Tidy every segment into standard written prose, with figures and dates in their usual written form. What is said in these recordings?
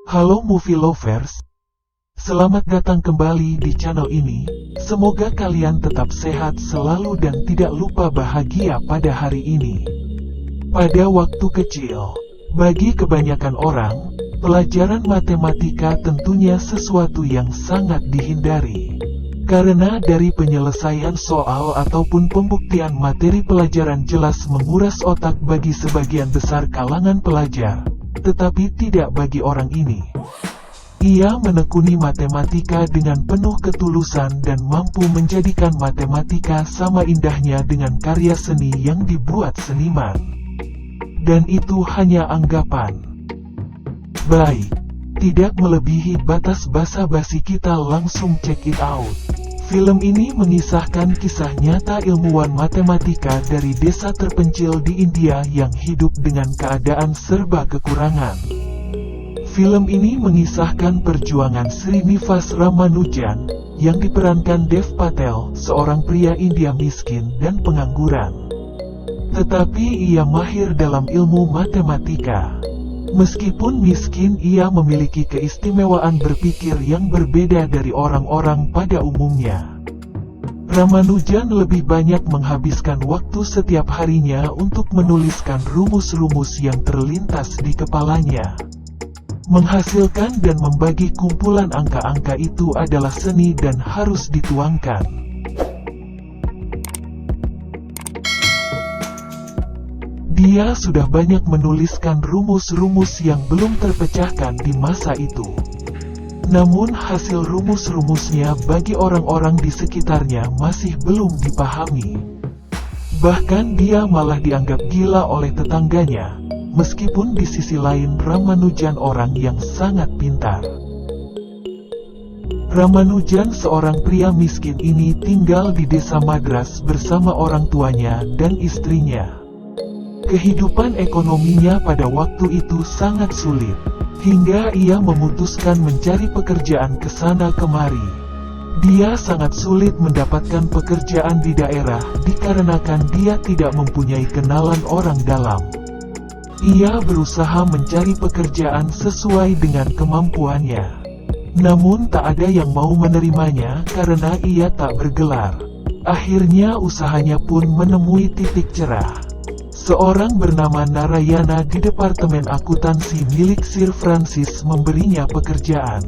Halo movie lovers, selamat datang kembali di channel ini. Semoga kalian tetap sehat selalu dan tidak lupa bahagia pada hari ini. Pada waktu kecil, bagi kebanyakan orang, pelajaran matematika tentunya sesuatu yang sangat dihindari. Karena dari penyelesaian soal ataupun pembuktian materi pelajaran jelas menguras otak bagi sebagian besar kalangan pelajar. Tetapi tidak bagi orang ini. Ia menekuni matematika dengan penuh ketulusan dan mampu menjadikan matematika sama indahnya dengan karya seni yang dibuat seniman. Dan itu hanya anggapan. Baik, tidak melebihi batas basa-basi, kita langsung check it out. Film ini mengisahkan kisah nyata ilmuwan matematika dari desa terpencil di India yang hidup dengan keadaan serba kekurangan. Film ini mengisahkan perjuangan Srinivas Ramanujan, yang diperankan Dev Patel, seorang pria India miskin dan pengangguran. Tetapi ia mahir dalam ilmu matematika. Meskipun miskin, ia memiliki keistimewaan berpikir yang berbeda dari orang-orang pada umumnya. Ramanujan lebih banyak menghabiskan waktu setiap harinya untuk menuliskan rumus-rumus yang terlintas di kepalanya. Menghasilkan dan membagi kumpulan angka-angka itu adalah seni dan harus dituangkan. Dia sudah banyak menuliskan rumus-rumus yang belum terpecahkan di masa itu. Namun hasil rumus-rumusnya bagi orang-orang di sekitarnya masih belum dipahami. Bahkan dia malah dianggap gila oleh tetangganya, meskipun di sisi lain Ramanujan orang yang sangat pintar. Ramanujan, seorang pria miskin ini, tinggal di desa Madras bersama orang tuanya dan istrinya. Kehidupan ekonominya pada waktu itu sangat sulit, hingga ia memutuskan mencari pekerjaan ke sana kemari. Dia sangat sulit mendapatkan pekerjaan di daerah dikarenakan dia tidak mempunyai kenalan orang dalam. Ia berusaha mencari pekerjaan sesuai dengan kemampuannya. Namun tak ada yang mau menerimanya karena ia tak bergelar. Akhirnya usahanya pun menemui titik cerah. Seorang bernama Narayana di Departemen Akuntansi milik Sir Francis memberinya pekerjaan.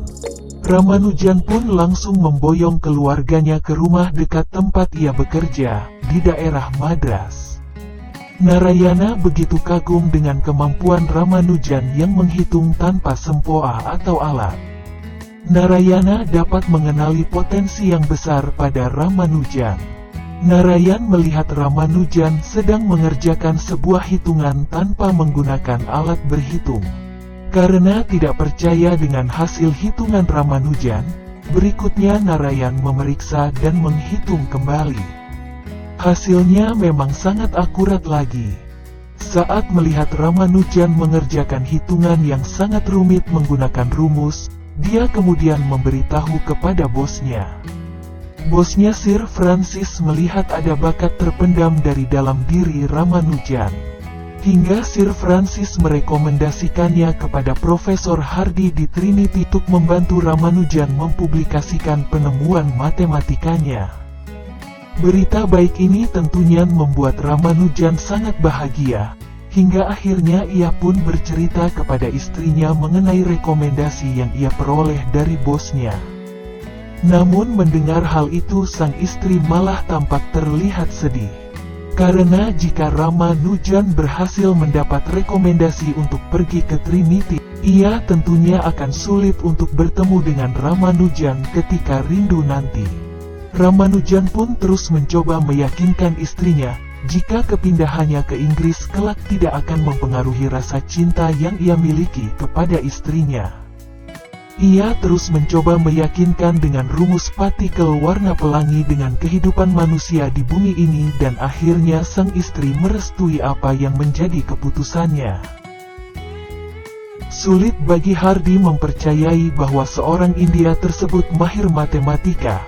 Ramanujan pun langsung memboyong keluarganya ke rumah dekat tempat ia bekerja, di daerah Madras. Narayana begitu kagum dengan kemampuan Ramanujan yang menghitung tanpa sempoa atau alat. Narayana dapat mengenali potensi yang besar pada Ramanujan. Narayan melihat Ramanujan sedang mengerjakan sebuah hitungan tanpa menggunakan alat berhitung. Karena tidak percaya dengan hasil hitungan Ramanujan, berikutnya Narayan memeriksa dan menghitung kembali. Hasilnya memang sangat akurat lagi. Saat melihat Ramanujan mengerjakan hitungan yang sangat rumit menggunakan rumus, dia kemudian memberitahu kepada bosnya. Bosnya Sir Francis melihat ada bakat terpendam dari dalam diri Ramanujan. Hingga Sir Francis merekomendasikannya kepada Profesor Hardy di Trinity untuk membantu Ramanujan mempublikasikan penemuan matematikanya. Berita baik ini tentunya membuat Ramanujan sangat bahagia, hingga akhirnya ia pun bercerita kepada istrinya mengenai rekomendasi yang ia peroleh dari bosnya. Namun mendengar hal itu sang istri malah tampak terlihat sedih. Karena jika Ramanujan berhasil mendapat rekomendasi untuk pergi ke Trinity, ia tentunya akan sulit untuk bertemu dengan Ramanujan ketika rindu nanti. Ramanujan pun terus mencoba meyakinkan istrinya, jika kepindahannya ke Inggris kelak tidak akan mempengaruhi rasa cinta yang ia miliki kepada istrinya. Ia terus mencoba meyakinkan dengan rumus partikel warna pelangi dengan kehidupan manusia di bumi ini dan akhirnya sang istri merestui apa yang menjadi keputusannya. Sulit bagi Hardy mempercayai bahwa seorang India tersebut mahir matematika,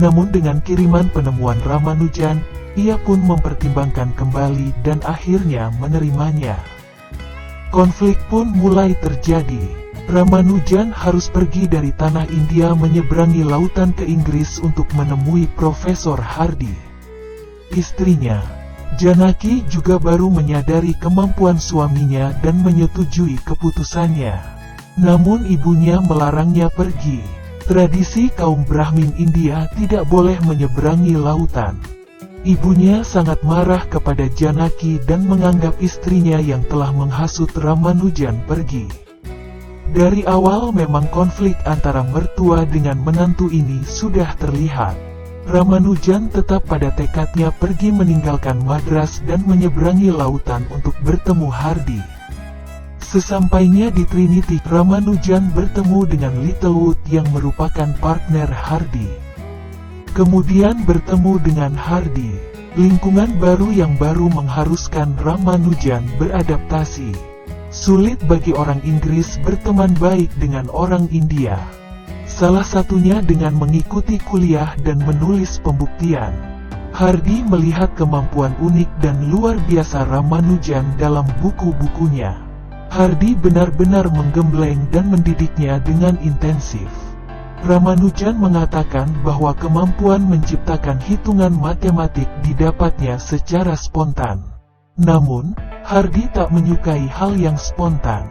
namun dengan kiriman penemuan Ramanujan, ia pun mempertimbangkan kembali dan akhirnya menerimanya. Konflik pun mulai terjadi. Ramanujan harus pergi dari tanah India menyeberangi lautan ke Inggris untuk menemui Profesor Hardy. Istrinya, Janaki, juga baru menyadari kemampuan suaminya dan menyetujui keputusannya. Namun ibunya melarangnya pergi. Tradisi kaum Brahmin India tidak boleh menyeberangi lautan. Ibunya sangat marah kepada Janaki dan menganggap istrinya yang telah menghasut Ramanujan pergi. Dari awal memang konflik antara mertua dengan menantu ini sudah terlihat. Ramanujan tetap pada tekadnya pergi meninggalkan Madras dan menyeberangi lautan untuk bertemu Hardy. Sesampainya di Trinity, Ramanujan bertemu dengan Littlewood yang merupakan partner Hardy. Kemudian bertemu dengan Hardy. Lingkungan baru yang baru mengharuskan Ramanujan beradaptasi. Sulit bagi orang Inggris berteman baik dengan orang India. Salah satunya dengan mengikuti kuliah dan menulis pembuktian. Hardy melihat kemampuan unik dan luar biasa Ramanujan dalam buku-bukunya. Hardy benar-benar menggembleng dan mendidiknya dengan intensif. Ramanujan mengatakan bahwa kemampuan menciptakan hitungan matematik didapatnya secara spontan. Namun, Hardy tak menyukai hal yang spontan.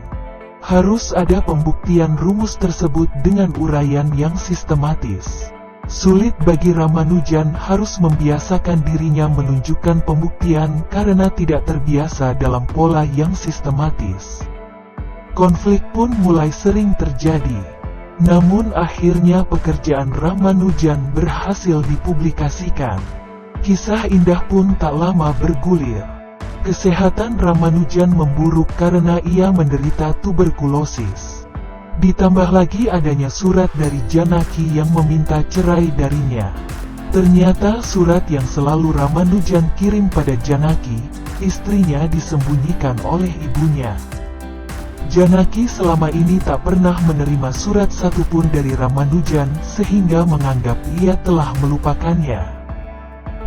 Harus ada pembuktian rumus tersebut dengan uraian yang sistematis. Sulit bagi Ramanujan harus membiasakan dirinya menunjukkan pembuktian karena tidak terbiasa dalam pola yang sistematis. Konflik pun mulai sering terjadi. Namun akhirnya pekerjaan Ramanujan berhasil dipublikasikan. Kisah indah pun tak lama bergulir. Kesehatan Ramanujan memburuk karena ia menderita tuberkulosis. Ditambah lagi adanya surat dari Janaki yang meminta cerai darinya. Ternyata surat yang selalu Ramanujan kirim pada Janaki, istrinya disembunyikan oleh ibunya. Janaki selama ini tak pernah menerima surat satupun dari Ramanujan sehingga menganggap ia telah melupakannya.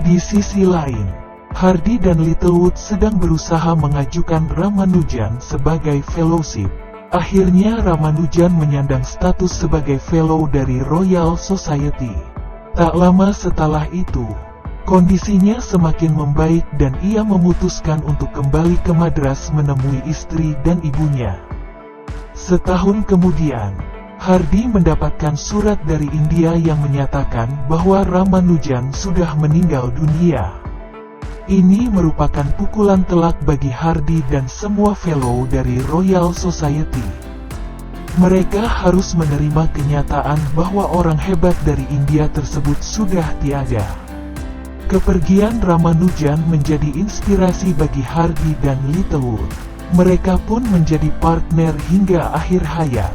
Di sisi lain, Hardy dan Littlewood sedang berusaha mengajukan Ramanujan sebagai fellowship. Akhirnya Ramanujan menyandang status sebagai fellow dari Royal Society. Tak lama setelah itu, kondisinya semakin membaik dan ia memutuskan untuk kembali ke Madras menemui istri dan ibunya. Setahun kemudian, Hardy mendapatkan surat dari India yang menyatakan bahwa Ramanujan sudah meninggal dunia. Ini merupakan pukulan telak bagi Hardy dan semua fellow dari Royal Society. Mereka harus menerima kenyataan bahwa orang hebat dari India tersebut sudah tiada. Kepergian Ramanujan menjadi inspirasi bagi Hardy dan Littlewood. Mereka pun menjadi partner hingga akhir hayat.